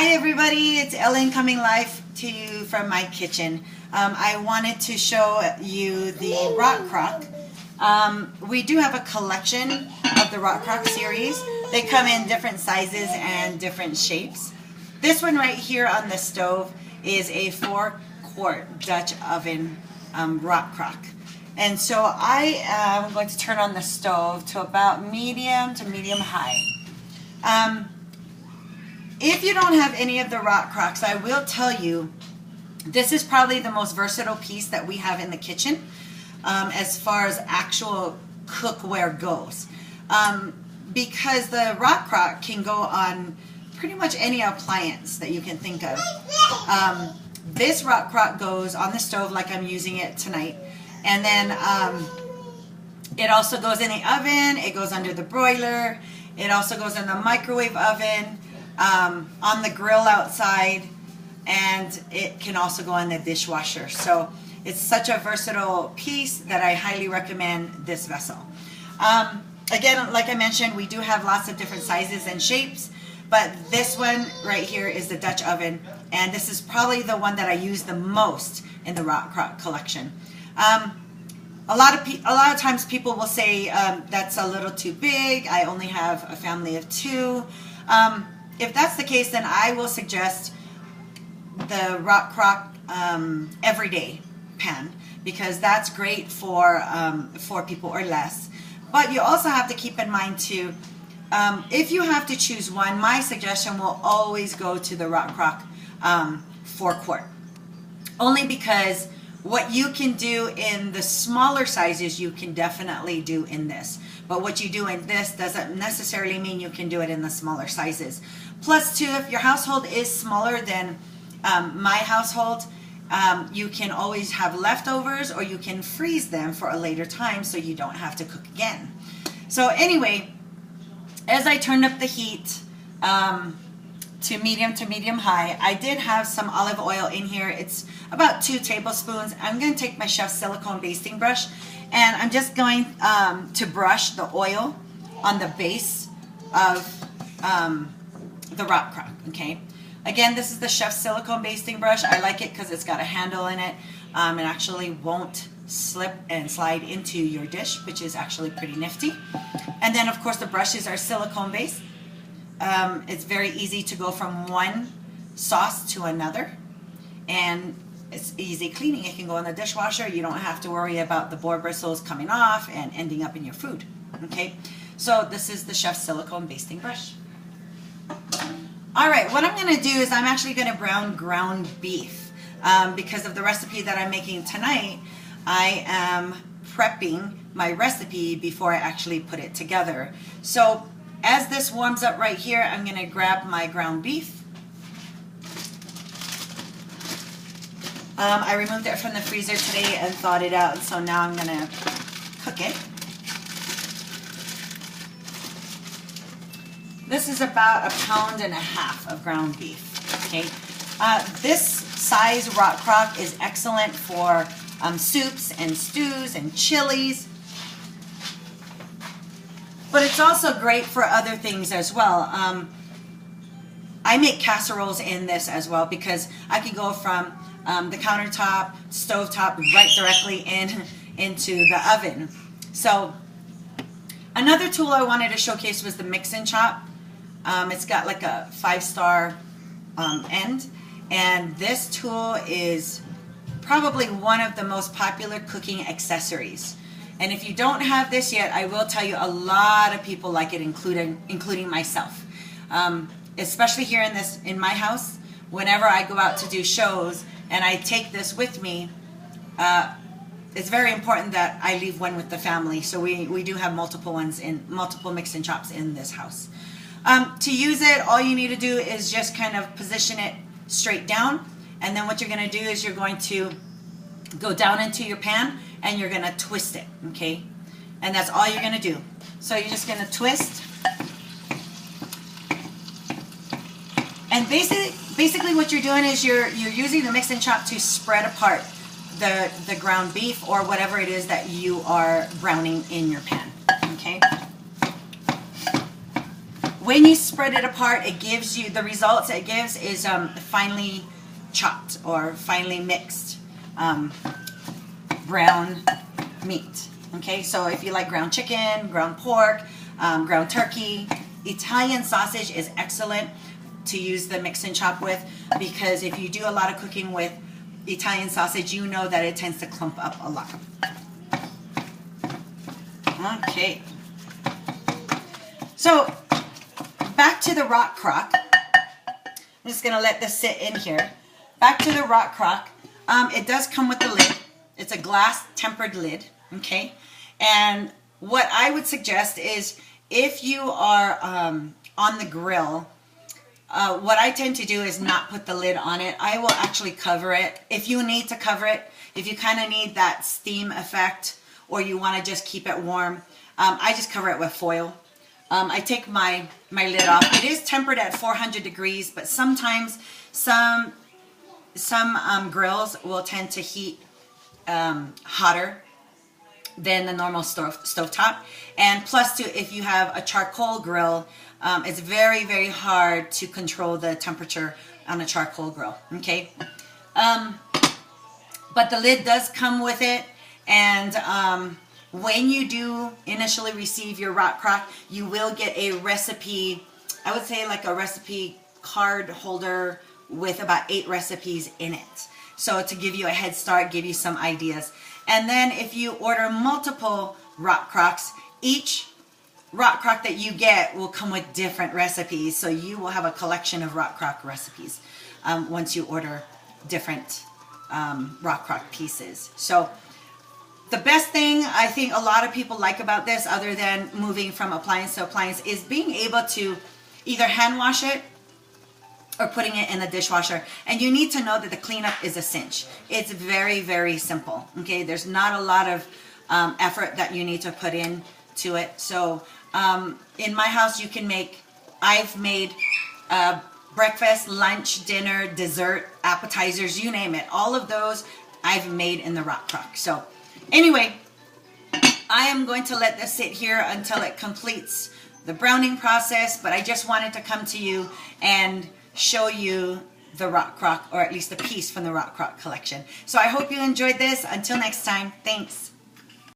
Hi everybody, it's Ellen coming live to you from my kitchen. I wanted to show you the Rockcrok. We do have a collection of the Rockcrok series. They come in different sizes and different shapes. This one right here on the stove is a 4-quart Dutch oven Rockcrok. And so I am going to turn on the stove to about medium to medium high. If you don't have any of the Rockcroks, I will tell you, this is probably the most versatile piece that we have in the kitchen as far as actual cookware goes. Because the Rockcrok can go on pretty much any appliance that you can think of. This Rockcrok goes on the stove like I'm using it tonight. And then it also goes in the oven, it goes under the broiler, it also goes in the microwave oven, on the grill outside, and it can also go in the dishwasher. So it's such a versatile piece that I highly recommend this vessel. Again, like I mentioned, we do have lots of different sizes and shapes, but this one right here is the Dutch oven, and this is probably the one that I use the most in the Rockcrok collection. A lot of times people will say that's a little too big. I only have a family of 2. If that's the case, then I will suggest the Rockcrok everyday pan, because that's great for 4 people or less. But you also have to keep in mind too, if you have to choose one, my suggestion will always go to the Rockcrok 4-quart. Only because what you can do in the smaller sizes, you can definitely do in this. But what you do in this doesn't necessarily mean you can do it in the smaller sizes. Plus too, if your household is smaller than my household, you can always have leftovers, or you can freeze them for a later time so you don't have to cook again. So anyway, as I turned up the heat to medium high, I did have some olive oil in here. It's about 2 tablespoons. I'm going to take my chef's silicone basting brush, and I'm just going to brush the oil on the base of the Rockcrok. Okay. Again, this is the chef's silicone basting brush. I like it because it's got a handle in it. It actually won't slip and slide into your dish, which is actually pretty nifty. And then, of course, the brushes are silicone based. It's very easy to go from one sauce to another, and it's easy cleaning. It can go in the dishwasher. You don't have to worry about the board bristles coming off and ending up in your food. Okay, so this is the chef's silicone basting brush. All right, what I'm going to do is I'm actually going to brown ground beef. Because of the recipe that I'm making tonight, I am prepping my recipe before I actually put it together. So as this warms up right here, I'm going to grab my ground beef. I removed it from the freezer today and thawed it out, so now I'm going to cook it. This is about 1.5 pounds of ground beef. Okay, this size Rockcrok is excellent for soups and stews and chilies. But it's also great for other things as well. I make casseroles in this as well, because I can go from the countertop, stovetop, right directly into the oven. So another tool I wanted to showcase was the mix and chop. It's got like a 5-star end, and this tool is probably one of the most popular cooking accessories. And if you don't have this yet, I will tell you a lot of people like it, including myself. Especially here in my house, whenever I go out to do shows and I take this with me, it's very important that I leave one with the family. So we do have multiple mix and chops in this house. To use it, all you need to do is just kind of position it straight down, and then what you're going to do is you're going to go down into your pan and you're going to twist it. Okay, and that's all you're going to do. So you're just going to twist, and basically what you're doing is you're using the mix and chop to spread apart the ground beef or whatever it is that you are browning in your pan. Okay. when you spread it apart, it gives you, the results it gives is finely chopped or finely mixed brown meat. Okay, so if you like ground chicken, ground pork, ground turkey, Italian sausage is excellent to use the mix and chop with, because if you do a lot of cooking with Italian sausage, you know that it tends to clump up a lot. Okay, so back to the Rockcrok. I'm just gonna let this sit in here. Back to the Rockcrok. It does come with the lid. It's a glass tempered lid, okay? And what I would suggest is, if you are on the grill, what I tend to do is not put the lid on it. I will actually cover it. If you need to cover it, if you kind of need that steam effect, or you want to just keep it warm, I just cover it with foil. I take my lid off. It is tempered at 400 degrees, but sometimes some grills will tend to heat hotter than the normal stovetop. And plus, too, if you have a charcoal grill, it's very, very hard to control the temperature on a charcoal grill. Okay, but the lid does come with it, and when you do initially receive your Rockcrok, you will get a recipe. I would say like a recipe card holder with about 8 recipes in it. So to give you a head start, give you some ideas. And then if you order multiple Rockcroks, each Rockcrok that you get will come with different recipes. So you will have a collection of Rockcrok recipes once you order different Rockcrok pieces. So the best thing I think a lot of people like about this, other than moving from appliance to appliance, is being able to either hand wash it or putting it in the dishwasher. And you need to know that the cleanup is a cinch. It's very, very simple. Okay, there's not a lot of effort that you need to put in to it. So in my house, you can make, I've made breakfast, lunch, dinner, dessert, appetizers, you name it. All of those I've made in the Rockcrok. So anyway, I am going to let this sit here until it completes the browning process, but I just wanted to come to you and show you the Rockcrok, or at least a piece from the Rockcrok collection. So I hope you enjoyed this. Until next time, thanks.